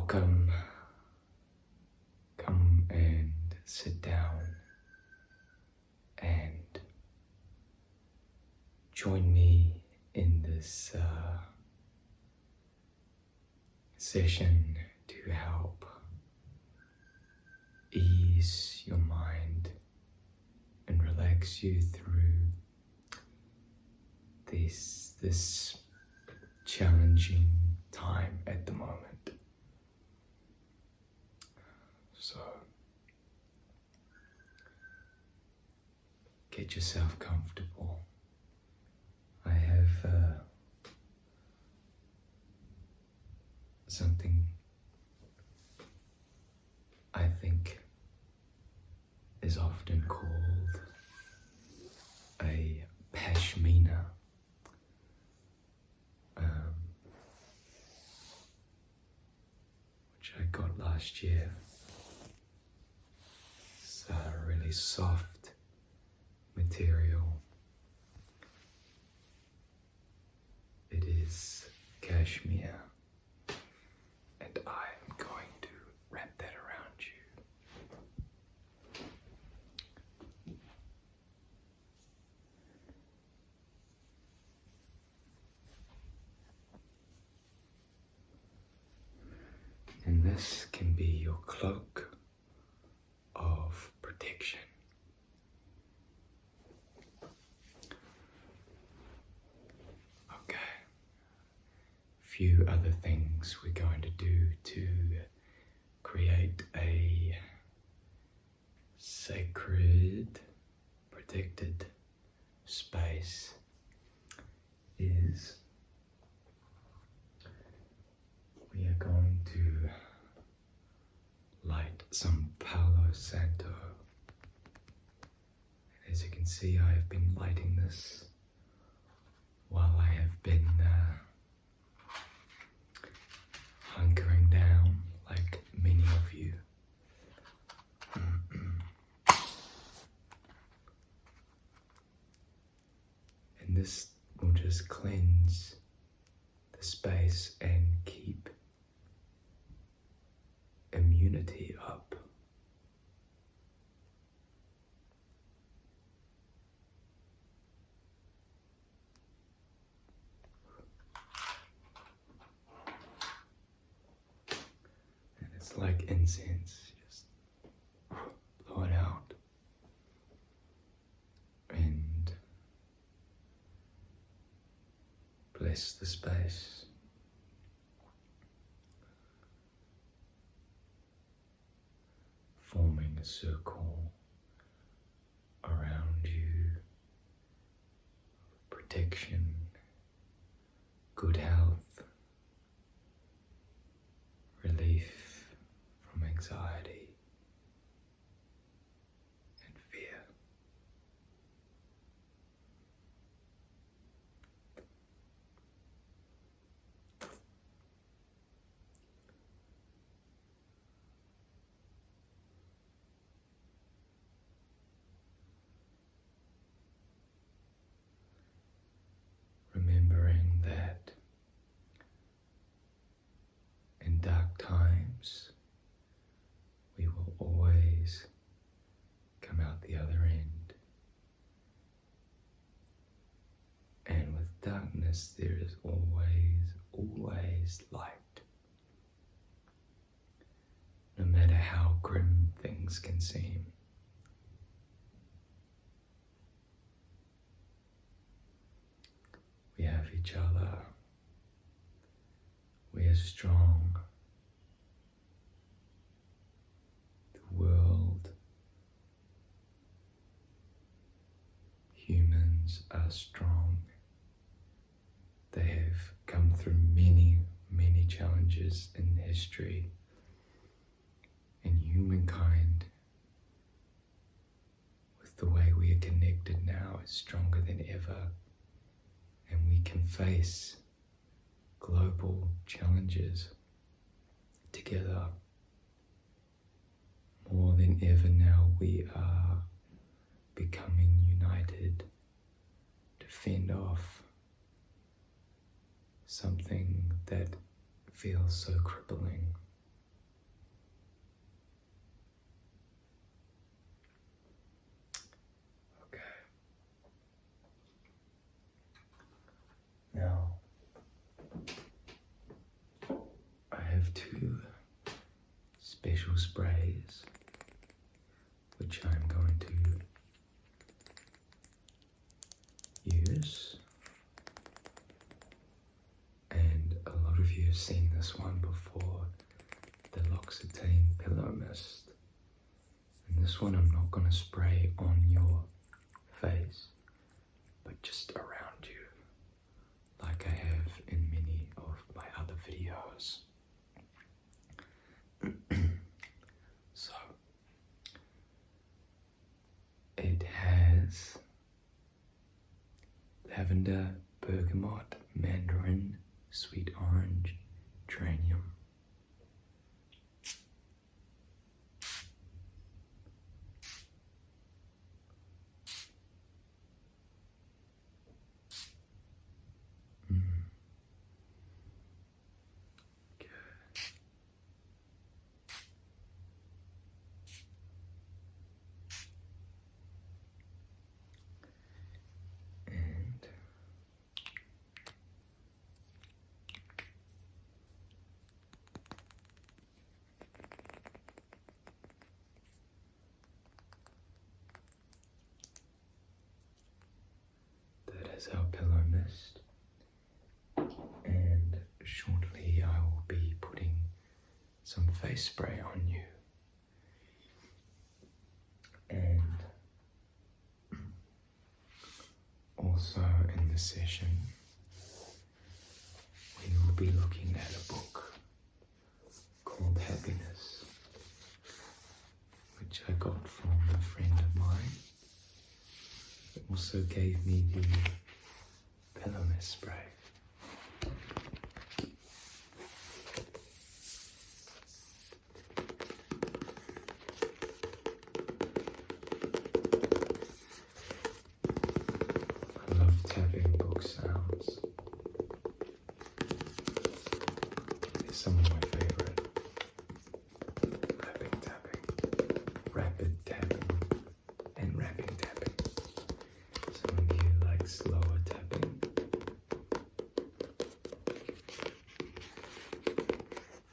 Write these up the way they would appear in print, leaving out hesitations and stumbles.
Welcome. Come and sit down and join me in this session to help ease your mind and relax you through this challenging time at the moment. So get yourself comfortable. I have something I think is often called a pashmina, which I got last year. It's a really soft material. It is cashmere, and I'm going to wrap that around you. And this can be your cloak of protection. Okay. Few other things we're going to do to create a sacred, protected space is we are going to light some Palo Santo. And as you can see, I have been lighting this while I have been hunkering down, like many of you. And this will just cleanse the space and keep immunity up. And it's like incense, just blow it out and bless the space. Forming a circle around you, protection, good health, relief from anxiety and fear. Remembering that in dark times, we will always come out the other end. And with darkness, there is always light. No matter how grim things can seem. We have each other. We are strong. The world, humans are strong. They have come through many challenges in history. And humankind, with the way we are connected now, is stronger than ever. And we can face global challenges together. More than ever now, we are becoming united to fend off something that feels so crippling essential sprays, which I'm going to use. And a lot of you have seen this one before, the L'Occitane Pillow Mist. And this one I'm not going to spray on your face, but just around you, like I have in many of my other videos. So, it has lavender, bergamot, mandarin, sweet orange, geranium. Is our pillow mist, and shortly I will be putting some face spray on you. And also in this session we will be looking at a book called Happiness, which I got from a friend of mine. It also gave me the pillow mist spray. I love tapping book sounds. They're some of my favorite. Rapping, tapping, rapid tapping, and rapping tapping. Some of you like slower tapping.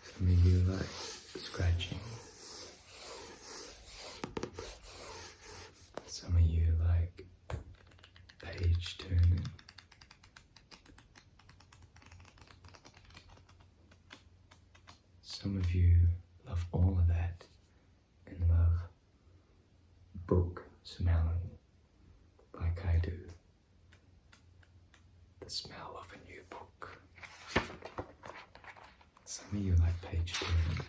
Some of you like scratching. Some of you like page turning. Some of you love all of that and love book smelling like I do. The smell of a new book. Some of you like page turning.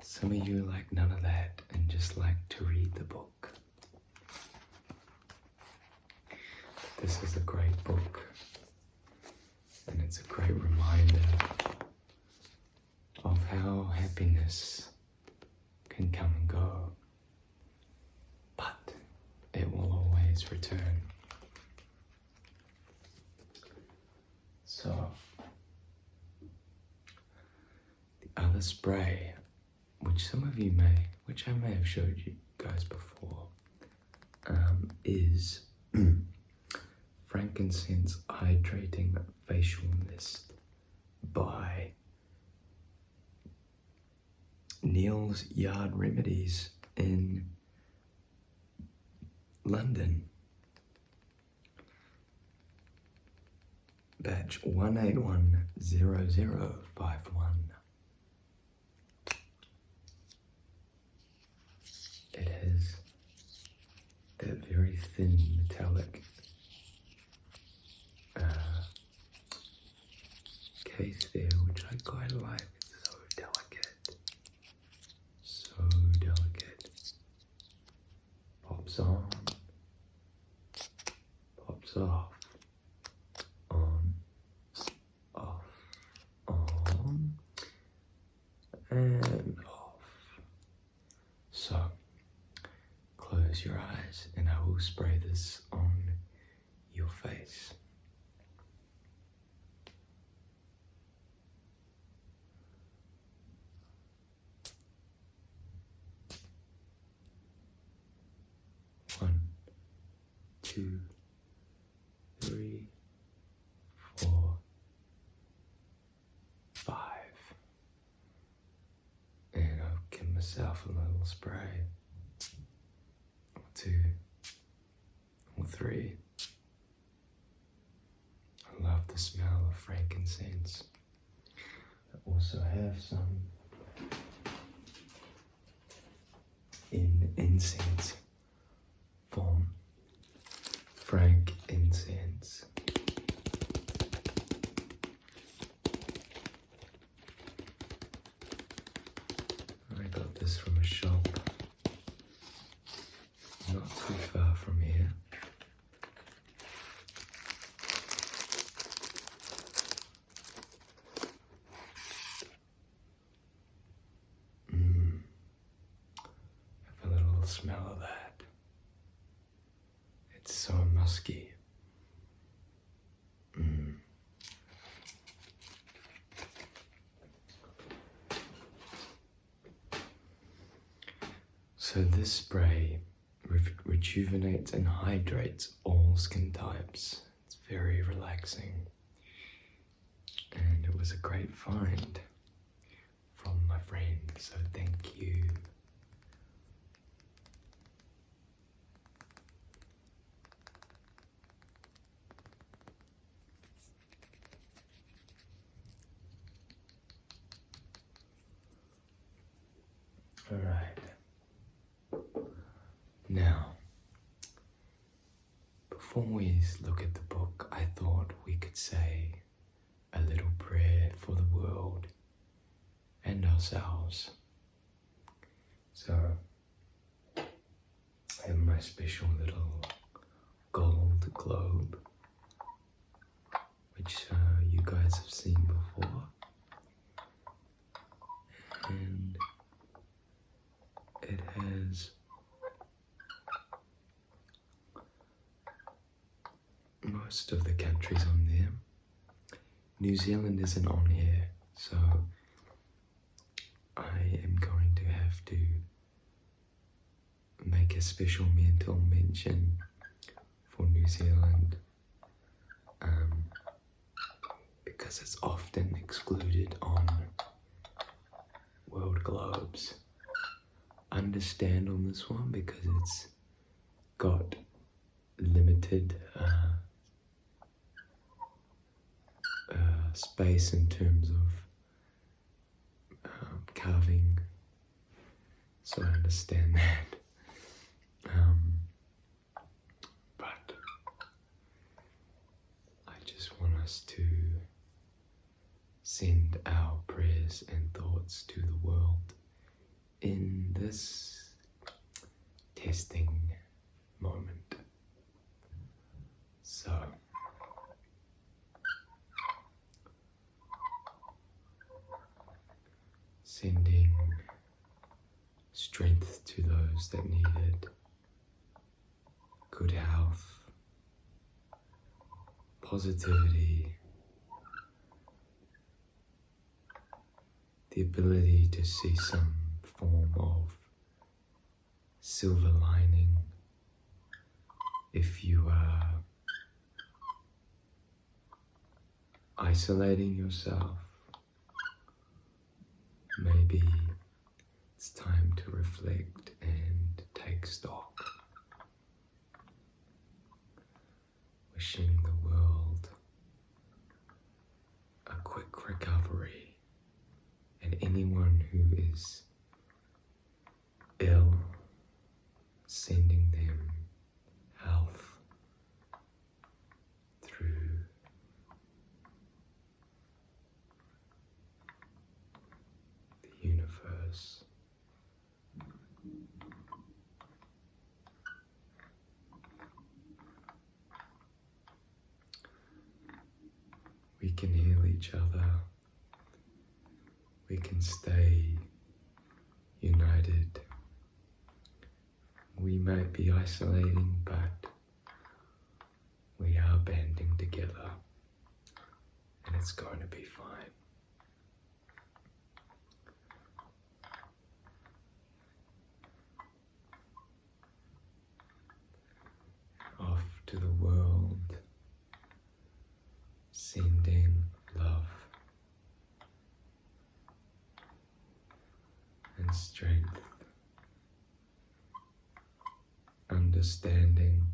Some of you like none of that and just like to read the book. This is a great book, and it's a great reminder of how happiness can come and go, but it will always return. So, the other spray, which some of you which I may have showed you guys before, is Frankincense Hydrating Facial Mist by Neil's Yard Remedies in London. Batch 1810051. It has that very thin metallic case there, which I quite like. It's so delicate. So delicate. Pops on. Pops off. On. Off. On. And off. So, close your eyes and I will spray this on your face. One, two, three, four, yourself a little spray, or 2, or 3. I love the smell of frankincense. I also have some in incense form, frankincense. I got this from a shop not too far from here. Have a little smell of that. It's so musky. So this spray rejuvenates and hydrates all skin types. It's very relaxing. And it was a great find from my friend, so thank you. All right. Now, before we look at the book, I thought we could say a little prayer for the world and ourselves. So, I have my special little gold globe, which you guys have seen before. And it has most of the countries on there. New Zealand isn't on here, so I am going to have to make a special mental mention for New Zealand because it's often excluded on world globes. Understand on this one because it's got limited space in terms of carving, so I understand that. But I just want us to send our prayers and thoughts to the world in this testing moment. So, sending strength to those that need it, good health, positivity, the ability to see some form of silver lining if you are isolating yourself. Maybe it's time to reflect and take stock. Wishing the world a quick recovery, and anyone who is ill, sending them health through the universe. We can heal each other. We can stay united. We might be isolating, but we are banding together, and it's going to be fine. Off to the world, sending love and strength. understanding,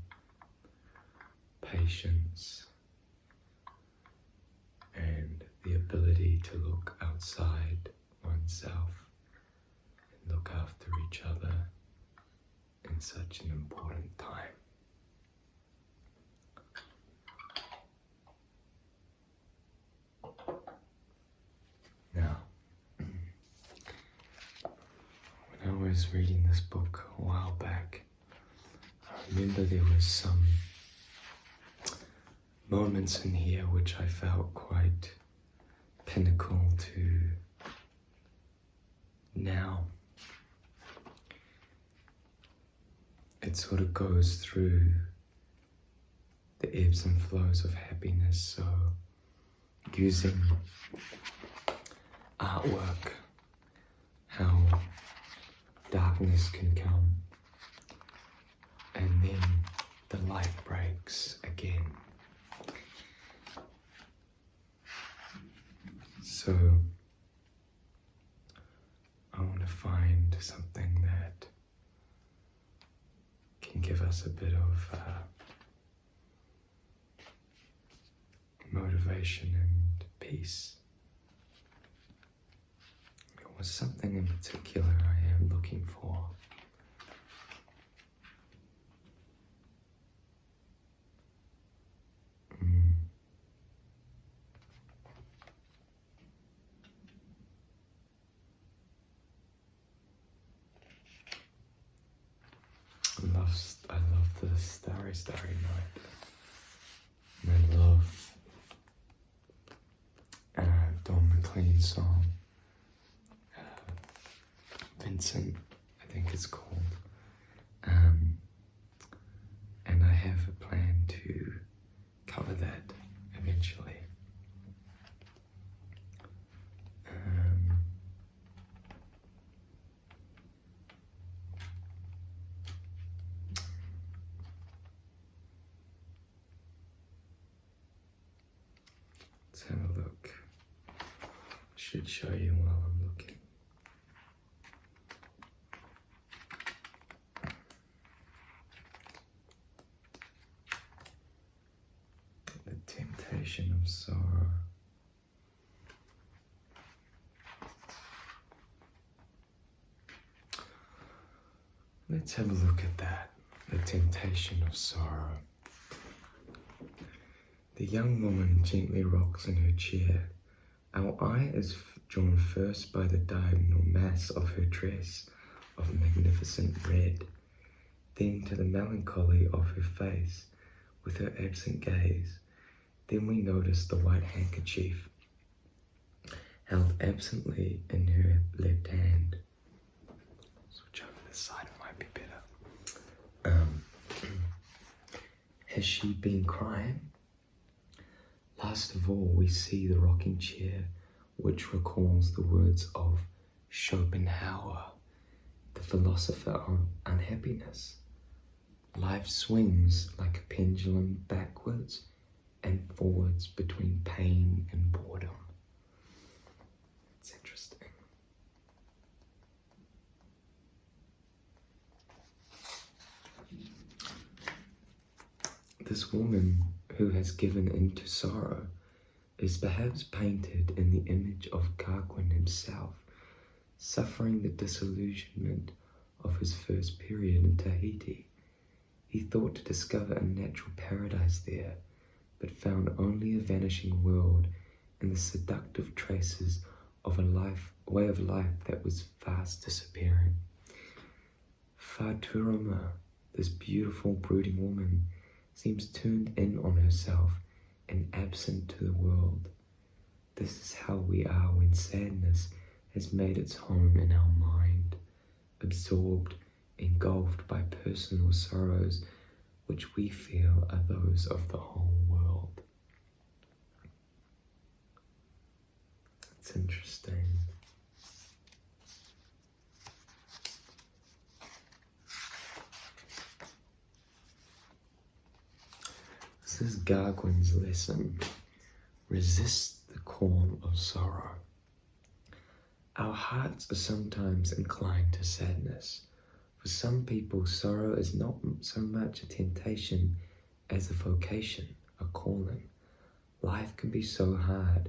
patience, and the ability to look outside oneself and look after each other in such an important time. Now, when I was reading this book a while back, I remember there was some moments in here which I felt quite pinnacle to now. It sort of goes through the ebbs and flows of happiness, so using artwork, how darkness can come and then the light breaks again. So I want to find something that can give us a bit of motivation and peace. There was something in particular I am looking for. I love the Starry, Starry Night. And I love Don McLean's song, Vincent, I think it's called. And I have a plan to cover that eventually. Let's have a look. I should show you while I'm looking. The temptation of sorrow. Let's have a look at that. The temptation of sorrow. The young woman gently rocks in her chair. Our eye is drawn first by the diagonal mass of her dress of magnificent red, then to the melancholy of her face with her absent gaze. Then we notice the white handkerchief held absently in her left hand. Switch over this side, it might be better. Has she been crying? Last of all, we see the rocking chair, which recalls the words of Schopenhauer, the philosopher of unhappiness. Life swings like a pendulum backwards and forwards between pain and boredom. It's interesting. This woman who has given into sorrow is perhaps painted in the image of Garguin himself, suffering the disillusionment of his first period in Tahiti. He thought to discover a natural paradise there, but found only a vanishing world and the seductive traces of a way of life that was fast disappearing. Faturama, this beautiful brooding woman, seems turned in on herself and absent to the world. This is how we are when sadness has made its home in our mind, absorbed, engulfed by personal sorrows which we feel are those of the whole world. It's interesting. This is Garguin's lesson. Resist the call of sorrow. Our hearts are sometimes inclined to sadness, For some people, sorrow is not so much a temptation as a vocation, a calling. Life can be so hard.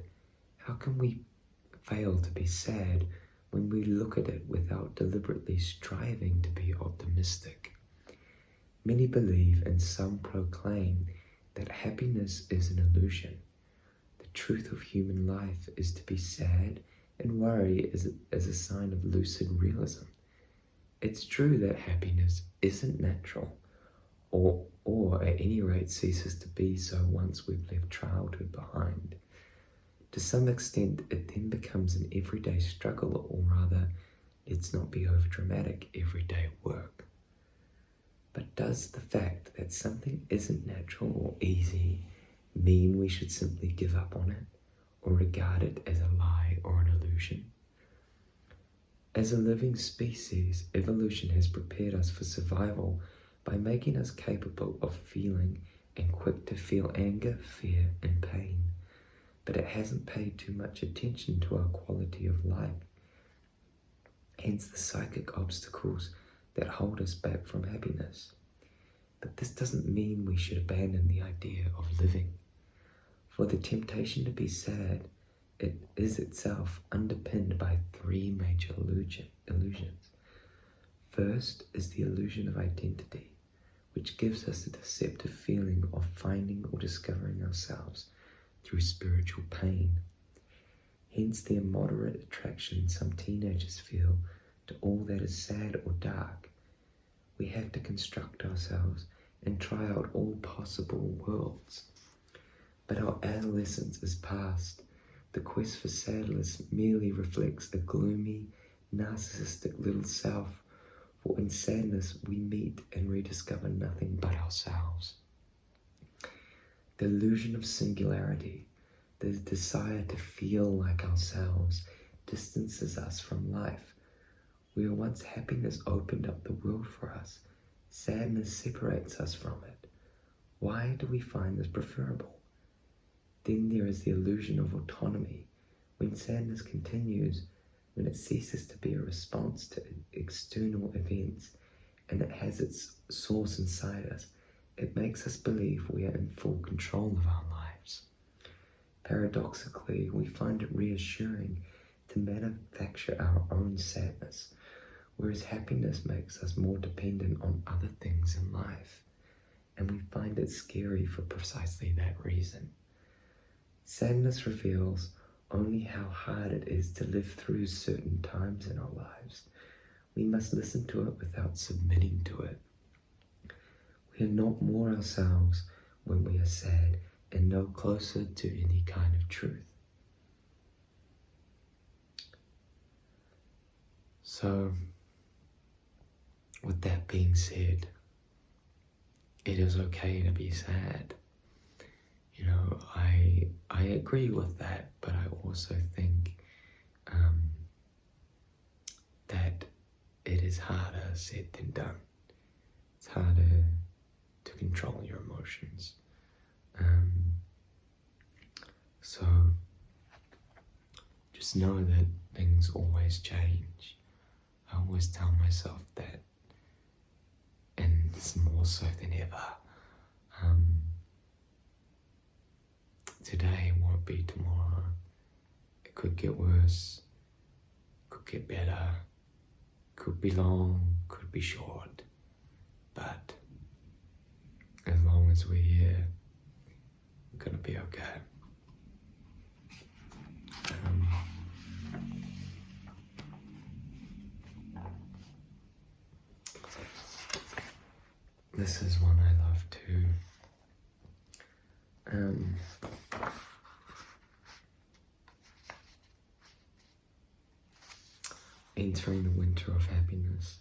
How can we fail to be sad when we look at it without deliberately striving to be optimistic? Many believe and some proclaim that happiness is an illusion. The truth of human life is to be sad, and worry is a sign of lucid realism. It's true that happiness isn't natural, or at any rate ceases to be so once we've left childhood behind. To some extent, it then becomes an everyday struggle, or rather, let's not be overdramatic, everyday work. But does the fact that something isn't natural or easy mean we should simply give up on it, or regard it as a lie or an illusion? As a living species, evolution has prepared us for survival by making us capable of feeling and quick to feel anger, fear, and pain. But it hasn't paid too much attention to our quality of life. Hence the psychic obstacles that hold us back from happiness. But this doesn't mean we should abandon the idea of living. For the temptation to be sad, it is itself underpinned by three major illusions. First is the illusion of identity, which gives us a deceptive feeling of finding or discovering ourselves through spiritual pain. Hence the immoderate attraction some teenagers feel to all that is sad or dark. We have to construct ourselves and try out all possible worlds. But our adolescence is past. The quest for sadness merely reflects a gloomy, narcissistic little self, for in sadness we meet and rediscover nothing but ourselves. The illusion of singularity, the desire to feel like ourselves, distances us from life. Where once happiness opened up the world for us, sadness separates us from it. Why do we find this preferable? Then there is the illusion of autonomy. When sadness continues, when it ceases to be a response to external events, and it has its source inside us, it makes us believe we are in full control of our lives. Paradoxically, we find it reassuring to manufacture our own sadness, whereas happiness makes us more dependent on other things in life, and we find it scary for precisely that reason. Sadness reveals only how hard it is to live through certain times in our lives. We must listen to it without submitting to it. We are not more ourselves when we are sad, and no closer to any kind of truth. So, with that being said, it is okay to be sad. You know, I agree with that, but I also think that it is harder said than done. It's harder to control your emotions. So just know that things always change. I always tell myself that, and it's more so than ever. Today won't be tomorrow. It could get worse, could get better, could be long, could be short, but as long as we're here, we're gonna be okay. This is one I love too. Entering the winter of happiness.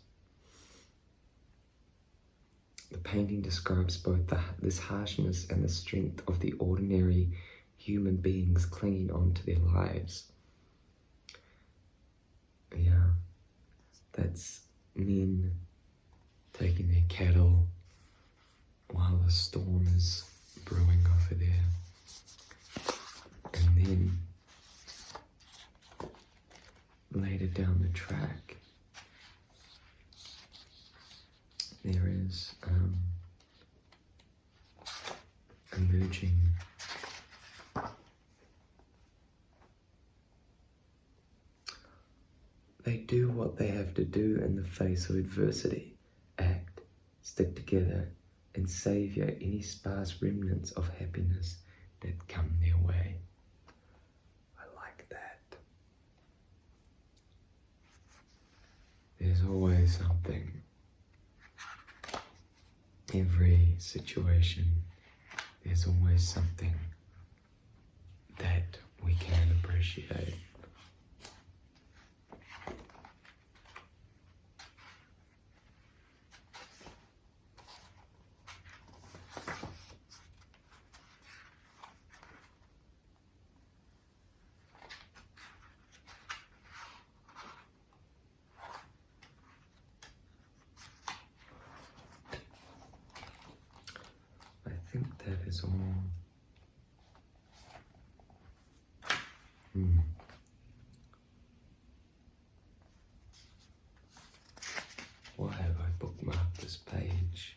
The painting describes both this harshness and the strength of the ordinary human beings clinging on to their lives. Yeah, that's men taking their cattle while the storm is brewing over there. And then later down the track, there is emerging they do what they have to do in the face of adversity. Act, stick together, and saviour any sparse remnants of happiness that come their way. I like that. There's always something. Every situation, there's always something that we can appreciate. I think that is all. Why have I bookmarked this page?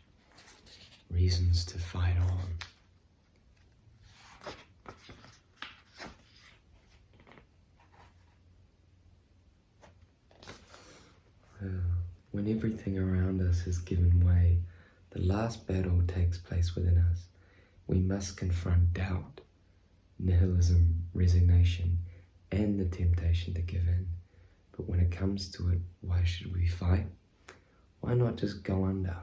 Reasons to fight on. When everything around us has given way, the last battle takes place within us. We must confront doubt, nihilism, resignation, and the temptation to give in. But when it comes to it, why should we fight? Why not just go under?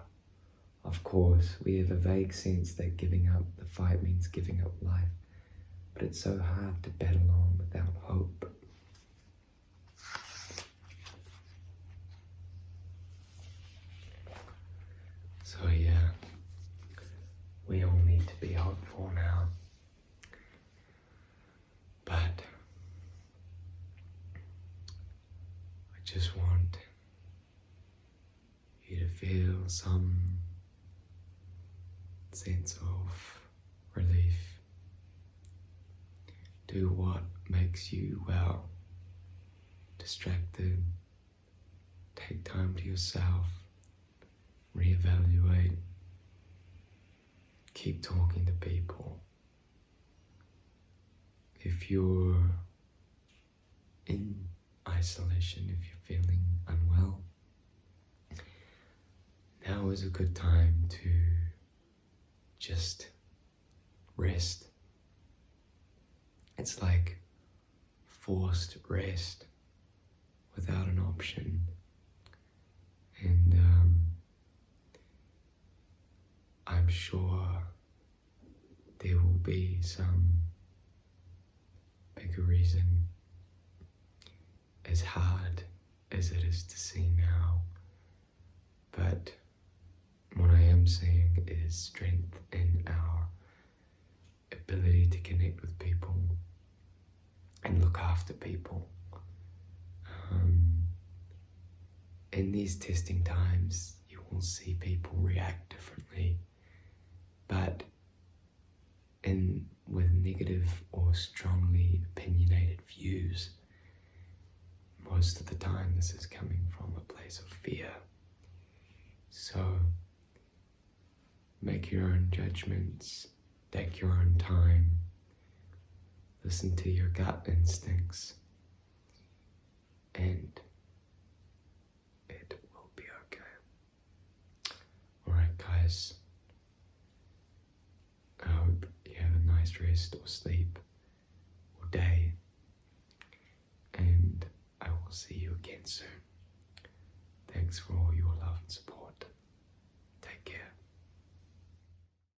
Of course, we have a vague sense that giving up the fight means giving up life, but it's so hard to battle on without hope. So yeah, we all need to be hopeful now. But I just want you to feel some sense of relief. Do what makes you well. Distracted. Take time to yourself. Reevaluate. Keep talking to people. If you're in isolation, if you're feeling unwell, now is a good time to just rest. It's like forced rest without an option. And I'm sure there will be some bigger reason, as hard as it is to see now. But what I am seeing is strength in our ability to connect with people and look after people. In these testing times, you will see people react differently, but with negative or strongly opinionated views, most of the time this is coming from a place of fear. So make your own judgments, take your own time, listen to your gut instincts, and it will be okay. Alright guys, I hope you have a nice rest or sleep or day, and I will see you again soon. Thanks for all your love and support. Take care.